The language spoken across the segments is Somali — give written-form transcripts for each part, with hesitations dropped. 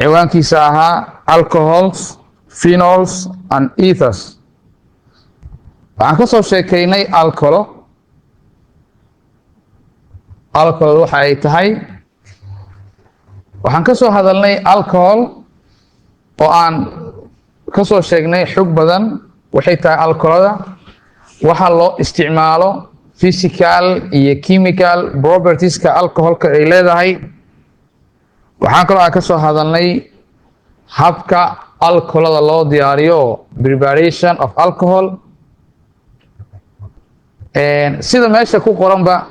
ciwaankiisa ahaa alcohols, phenols and ethers. waxaan ka soo sheekaynay alcohol waxa ay tahay. waxaan ka soo hadalnay alcohol oo aan ka soo sheegnay xog badan waxay tahay alcoholada, waxa loo isticmaalo, physical iyo chemical propertieska alcoholka ay leedahay. waxaan kaloo aan ka soo hadalnay habka alcoholada loo diyaariyo, preparation of alcohol. sida meesha ku qoranba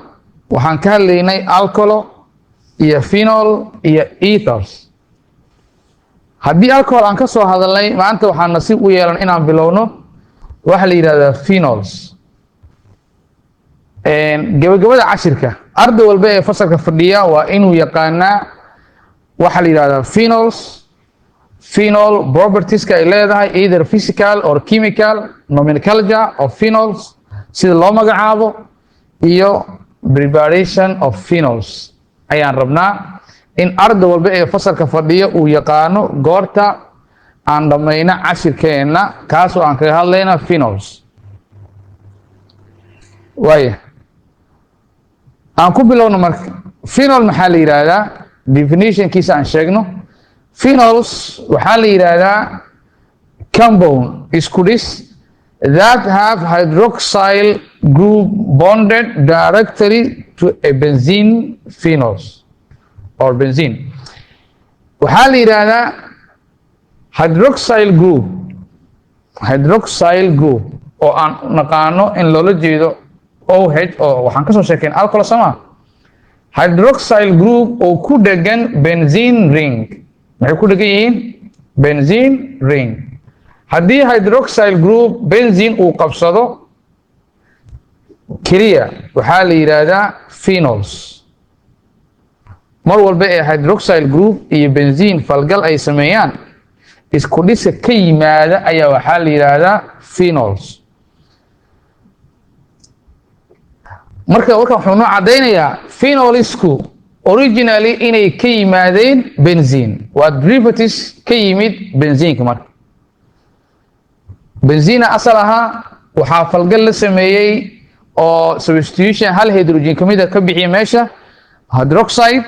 waxaan ka hadlaynay alcohol iyo phenol iyo ethers. haddii alcohol aan ka soo hadalnay, maanta waxaan nasiib u yeelan inaan bilowno waxa la yidhahdaa phenols. gabagabada cashirka arday walba ee fasalka fadhiya waa inuu yaqaanaa waxa la yidhahdaa phenols, phenol propertieska ay leedahay, either physical or chemical nomenclature of phenols, sida loo magacaabo, iyo preparation of phenols ayaan rabnaa in arday walba ee fasalka fadhiya uu yaqaano goorta aan dhammayno cashirkeenna kaasoo aan kaga hadlayna phenols. waaya aan ku bilowno marka. phenol maxaa la yidhaahdaa? definitionkiisa aan sheegno. phenols waxaa la yidhaahdaa compound isku dhis that have hydroxyl group bonded directly to a benzene phenols or benzene. waxaa la yidhaahdaa hydroxyl group oo aan naqaano in loola jeedo OH oo waxaan ka soo sheekayn alcohol sama. hydroxyl group oo ku dhegan benzene ring. maxay ku dhegan yihiin? benzene ring. haddii hydroxyl group benzene uu qabsado keliya waxaa la yidhaahdaa phenols. mar walba ee hydroxyl group iyo benzene falgal ay sameeyaan, isku dhisa ka yimaada ayaa waxaa la yidhaahdaa phenols. marka wuxuu noo caddaynayaa phenolsku originally inay ka yimaadeen benzene, waa derivatives ka yimid benzineka. marka benzina asal ahaa waxaa falgal la sameeyey oo substitution hal hydrogen ka mida ka bixiya meesha hydroxide,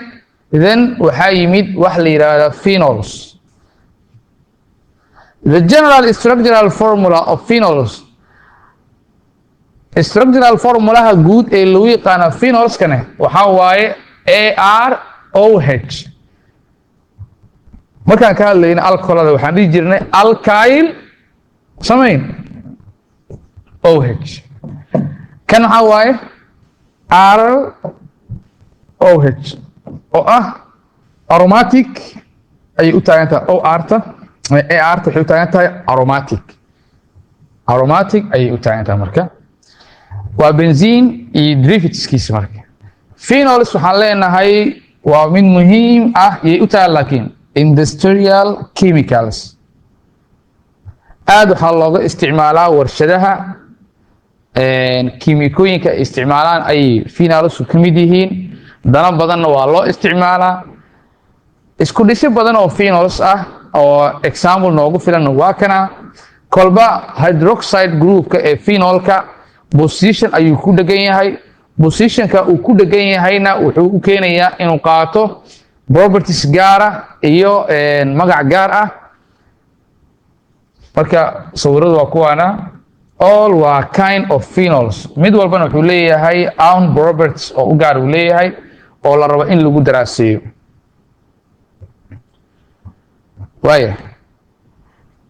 then waxaa yimid wax la yidhaahda phenols. the general structural formula of phenols, structural formulaha guud ee lagu yaqaana phenolskane waxaa waaye AROH. markaan ka hadlayna alcoholada waxaan dhihi jirnay alkyl samayn OH. kan waxaa waaye ROH oo ah aromatic ayay u taagan tahay. AR-ta waxay u taagan tahay aromatic ayay u taagan tahay. marka waa benzene iyo derivateskiisa. marka phenols waxaan leenahay waa mid muhiim ah yay u tahay, laakiin industrial chemicals aad waxaa looga isticmaalaa warshadaha. kiimikooyinka ay isticmaalaan ayay phenolsku ka mid yihiin. dana badanna waa loo isticmaalaa. isku dhisyo badan oo phenols ah oo example noogu filan waa kana. kolba hydroxide groupka ee phenolka position ayuu ku dhegan yahay. positionka uu ku dhegan yahayna wuxuu u keenayaa inuu qaato properties gaara iyo magac gaar ah. marka sawiradu waa kuwaana. all waa kind of phenols. mid walbana wuxuu leeyahay own properties oo u gaar uu leeyahay oo la rabo in lagu daraaseeyo. waaya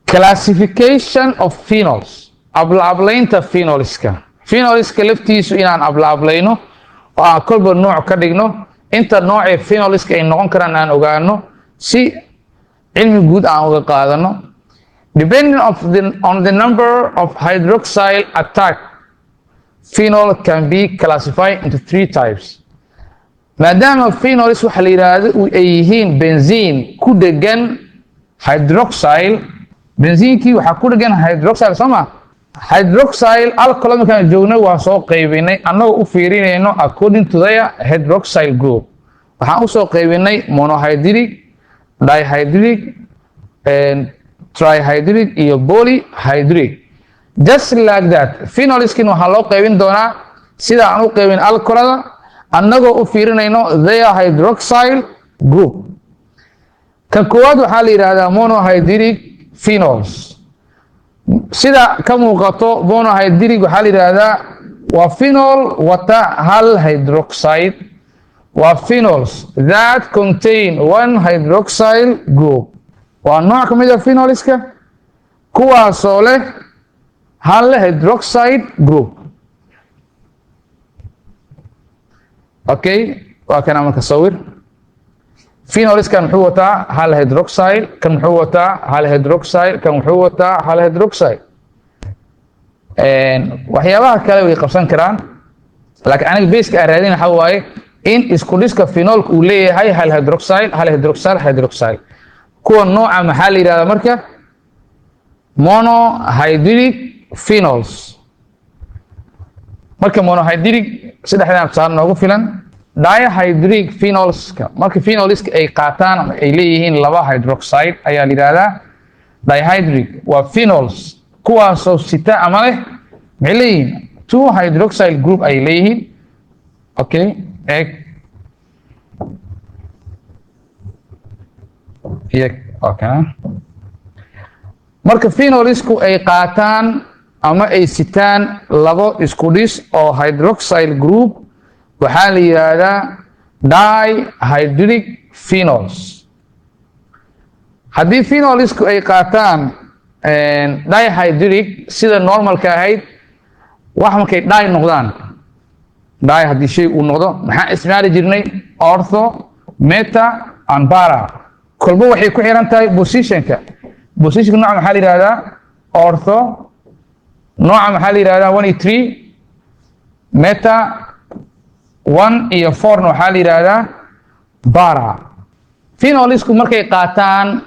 classification of phenols, ablaablaynta phenolska. phenolska laftiisu inaan ablaablayno oo aan kolba nooc ka dhigno, inta noocee phenolska ay noqon karaan aan ogaano, si cilmi guud aan uga qaadano. depending on the number of hydroxyl attack, phenol can be classified into 3 types. maadaama phenols waxa la yidhaahdo ay yihiin benzene ku dhegan hydroxyl, benzinkii waxaa ku dhegan hydroxyl soo ma. hydroxyl alcohol markaan joogno waa soo qaybinay annagoo u fiirinayno according to their hydroxyl group. waxaan u soo qaybinay monohydric, dihydric and trihydric iyo polyhydric. Just like that, phenolskin waxaa loo qaybin doonaa sida aan u qaybin alcoholada annagoo u fiirinayno their hydroxyl group. Kan koowaad waxaa la yidhaahdaa monohydric phenols. sida ka muuqato monohydric waxaa la yidhaahdaa waa phenol wata hal hydroxide. waa phenols that contain one hydroxyl group. waa nooc ka mid ah phenolska kuwaasoo leh hal hydroxide group. okay, waa kana marka sawir. phenolskan wuxuu wataa hal hydroxyl, kan wuxuu wataa hal hydroxyl, kan wuxuu wataa hal hydroxyl. waxyaabaha kale way qabsan karaan, laakiin aniga basic aan raadin waxa waaye in isku dhiska phenolka uu leeyahay hal hydroxyl, hal hydroxyl, hydroxyl. kuwa nooca maxaa la yidhahdaa marka monohydric phenols. marka monohydric saddexdan tusaale noogu filan. dihydric phenolska marka phenolska ay qaataan ama ay leeyihiin laba hydroxide ayaa la yidhahdaa dihydric. waa phenols kuwaasoo sita ama leh maxay leeyihiin two hydroxyl group ay leeyihiin. okay, egg okay. marka phenolsku ay qaataan ama ay sitaan labo isku dhis oo hydroxyl group waxaa la yidhaahdaa dihydric phenols. haddii phenolsku ay qaataan dihydric sida normalka ahayd wax markay di noqdaan, di haddii shay uu noqdo maxaa isticmaali jirnay ortho, meta and para. kolba waxay ku xiran tahay positionka. positionka nooca maxaa la yidhahdaa ortho, nooca maxaa la yidhahdaa 1 iyo 3, meta 1 iyo 4 waxaa la yidhahdaa para. phenolsku markay qaataan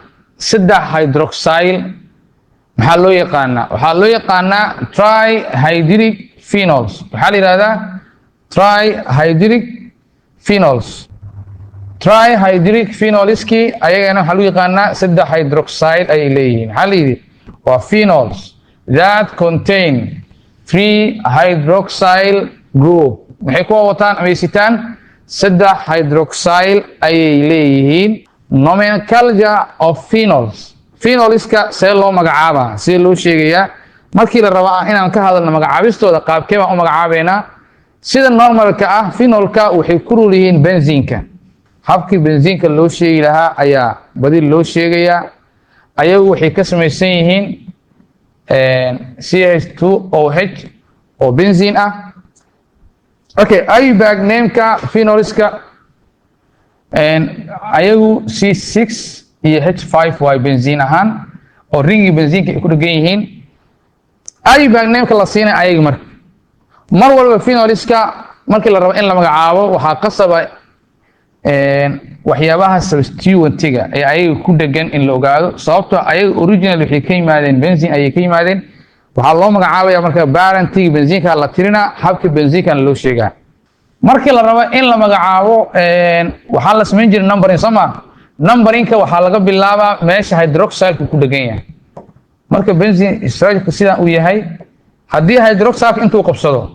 saddex hydroxyl maxaa loo yaqaanaa? waxaa loo yaqaanaa trihydric phenols. waxaa la yidhahdaa trihydric phenols. trihydric phenolski ayagana waxaa loo yaqaanaa saddex hydroxyl ayay leeyihiin. waxaa la yidhi waa phenols that contain 3 hydroxyl group. maxay ku wataan ama sitaan saddex hydroxyl ayay leeyihiin. nomenclature of phenols. phenolska see loo magacaabaa, see loo sheegayaa markii la rabaa inaan ka hadalno magacaabistooda qaabkee baan u magacaabeynaa. sida normalka ah phenolka waxay ku rul yihiin benziinka. habkii benziinka loo sheegi lahaa ayaa badi loo sheegayaa. ayagu waxay ka samaysan yihiin CH2OH oo benziin ah. okay, IUPAC nameka phenolska ayagu C6 iyo H5 waa benziin ahaan oo ringii benziinka ay ku dhegan yihiin. IUPAC nameka la siinay ayaga mar walba phenolska markii la rabo in la magacaabo waxaa qasaba waxyaabaha substituent-ga ee ayaga ku dhegan in la ogaado. sababtoo ayaga original waxay ka yimaadeen benziin ayay ka yimaadeen. waxaa loo magacaabaya marka barantiga benziinka la tirina, habka benziinkana loo sheegaa. markii la rabo in la magacaabo waxaa la samayn jiray numbering soo ma. numberinka waxaa laga bilaabaa meesha hydroxylka ku dhegan yahay. marka benziin structure sidaan uu yahay, haddii hydroxylka intuu qabsado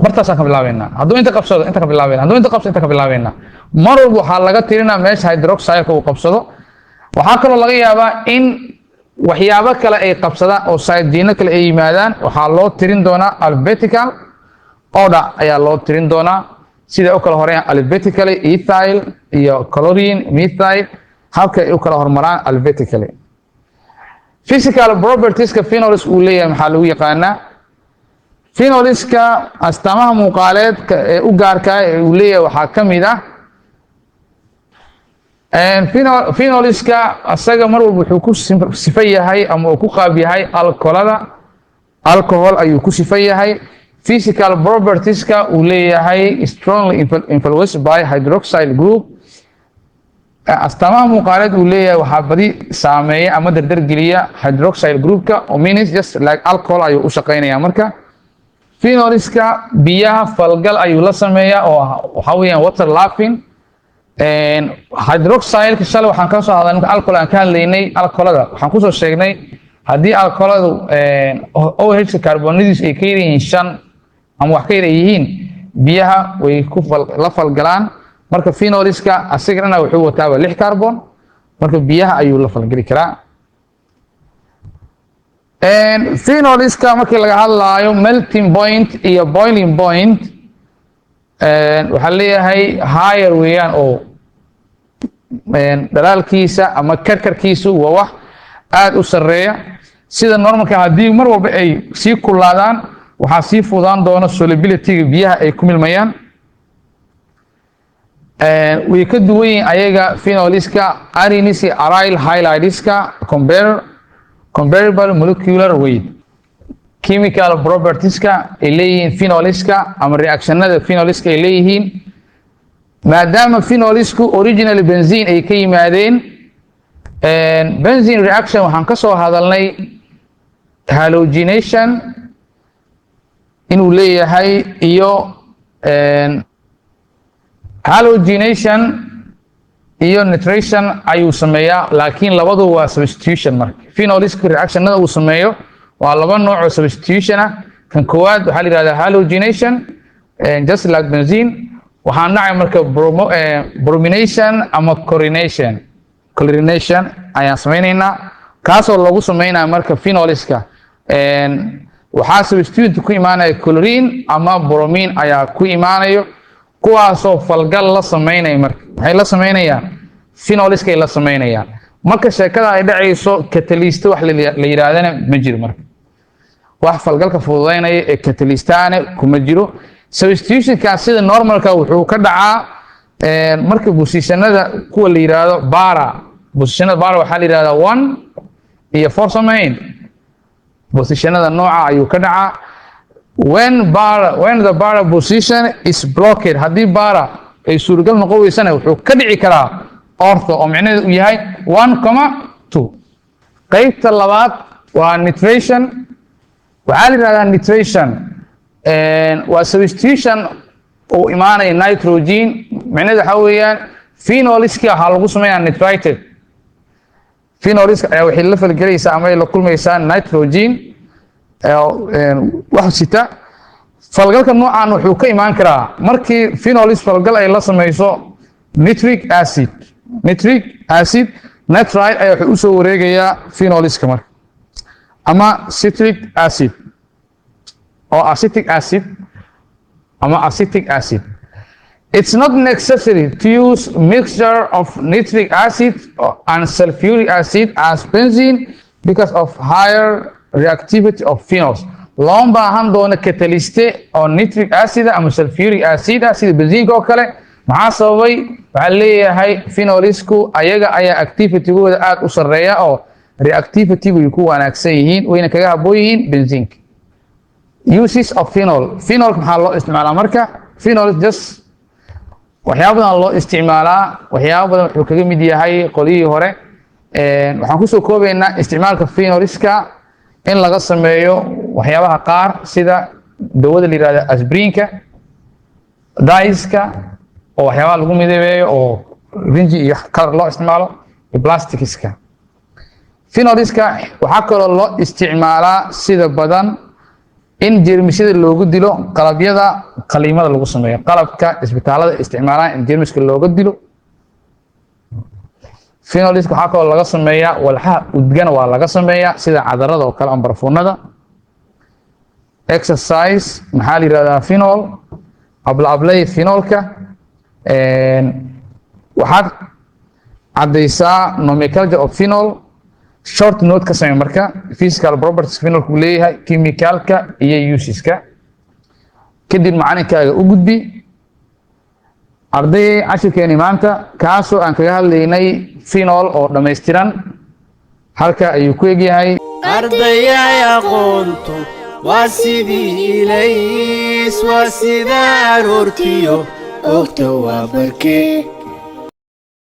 bartaasaan ka bilaabeynaa. hadduu inta qabsado inta ka bilaabeynaa. hadduu inta qabsado inta ka bilaabeynaa. mar walba waxaa laga tirinaa meesha hydroxylka uu qabsado. waxaa kaloo laga yaabaa in waxyaabo kale ay qabsadaan oo sideino kale ay yimaadaan. waxaa loo tirin doonaa alphabetical order ayaa loo tirin doonaa. sida u kala horeeyaan alphabetically ethyl iyo chlorine, methyl, habka ay u kala hormaraan alphabetically. physical propertieska phenols uu leeyahay maxaa lagu yaqaanaa? phenolska astaamaha muuqaaleed ee u gaarka ah ee uu leeyahay waxaa ka mid ah phenolska asaga mar walba wuxuu ku sifan yahay ama uu ku qaab yahay alcoholada. alcohol ayuu ku sifan yahay. physical propertieska uu leeyahay strongly influenced by hydroxyl group. astaamaha muuqaaleed uu leeyahay waxaa badi saameeya ama dardargeliya hydroxyl groupka oo means just like alcohol ayuu u shaqeynayaa. marka phenolska biyaha falgal ayuu la sameeyaa oo waxaa weeyaan water laughing. hydroxyl shalay waxaan ka soo hadalnay alcohol aan ka hadlaynay alcoholada waxaan ku soo sheegnay haddii alcoholadu OH carbonadiis ay ka yihiin 5 ama wax ka yihiin biyaha way ku la falgalaan marka phenoliska asigana wuxuu wataa 6 carbon marka biyaha ayuu la falgali karaa phenoliska markii laga hadlaayo melting point iyo boiling point waxaa leeyahay higher weeyaan oo dhalaalkiisa ama karkarkiisu waa wax aad u sareeya sida normalka haddii mar walba ay sii kulaadaan waxaa sii fudaan doona solubility biyaha ay ku milmayaan way ka duwan yihiin ayaga phenoliska aryls iyo aryl halideska comparable molecular weight chemical propertieska ay leeyihiin phenoliska ama reactionada phenoliska ay leeyihiin maadaama phenolisku original benzene ay ka yimaadeen benzene reaction waxaan ka soo hadalnay halogenation inuu leeyahay iyo halogenation iyo nitration ayuu sameeyaa laakiin labadu waa substitution marka phenoliska reactionada uu sameeyo waa laba nooc oo substitution ah kan koowaad waxaa la yiraahdaa halogenation just like benzene waxaan dhacay marka bromination ama chlorination ayaan sameynaynaa kaasoo lagu sameynaa marka phenoliska waxaa substitute ku imaanaya chlorine ama bromine ayaa ku imaanayo kuwaasoo falgal la sameynaya marka waxay la sameynayaan phenoliska ay la sameynayaan marka sheekada ay dhacayso catalyst wax la yiraahdana ma jiro marka wax falgalka fududeynaya ee catalystaane kuma jiro substitutionka sida normalka wuxuu ka dhacaa marka positionada kuwa la yiraahdo bara positionada bara waxaa la yiraahdaa 1 iyo 4 samayn positionada nooca ayuu ka dhacaa when the bara position is blocked haddii bara ay suuragal noqon weysana wuxuu ka dhici karaa ortho oo macnaheedu yahay 1,2 qaybta labaad waa nitration waxaa la yiraahdaa nitration waa substitution oo imaanaya nitrogen macnaheedu waxa weeyaan phenoliska waxaa lagu sameeyaa nitrated phenoliska ayaa waxay la falgelaysaa ama ay la kulmaysaa nitrogen wax sita falgalka noocan wuxuu ka imaan karaa markii phenolis falgal ay la sameyso nitric acid nitrite ayaa wuxuu usoo wareegayaa phenoliska marka ama citric acid or acetic acid ama acetic acid. It's not necessary to use mixture of nitric acid and sulfuric acid as benzene because of higher reactivity of phenols. Looma baahan doono catalyste oo nitric acid ama sulfuric acid sida benziinka oo kale maxaa sababay waxaa leeyahay phenolisku ayaga ayaa activity-gooda aad u sareeya oo reactivity-gu ku wanaagsan yihiin wayna kaga habboon yihiin benziinka. Uses of phenol maxaa loo isticmaalaa marka phenol just waxyaabo badan loo isticmaalaa waxyaabo badan wuxuu kaga mid yahay qolihii hore waxaan ku soo koobaynaa isticmaalka phenoliska in laga sameeyo waxyaabaha qaar sida dawada la yiraahdo aspirinka dyeska oo waxyaabaha lagu midabeeyo oo rinji iyo color loo isticmaalo iyo plasticska phenoliska waxaa kaloo loo isticmaalaa sida badan in jeermisyada loogu dilo qalabyada qaliimada lagu sameeyo qalabka isbitaalada isticmaalaan in jeermiska looga dilo phenoliska waxaa kaloo laga sameeyaa walxaha udgana waa laga sameeyaa sida cadarada oo kale ama barfuunada exercise maxaa la yiraahdaa phenol ablablay phenolka waxaad caddaysaa nomenclature of phenol short note ka samee marka physical properties phenolku leeyahay chemicalka iyo useska kadib macalinkaaga u gudbi arday cashirkeeni maanta kaasoo aan kaga hadlaynay phenol oo dhammaystiran halka ayuu ku egyahay ardayay aqoontu waa sidii ilays waa sida aroortiyo ogta waa barkee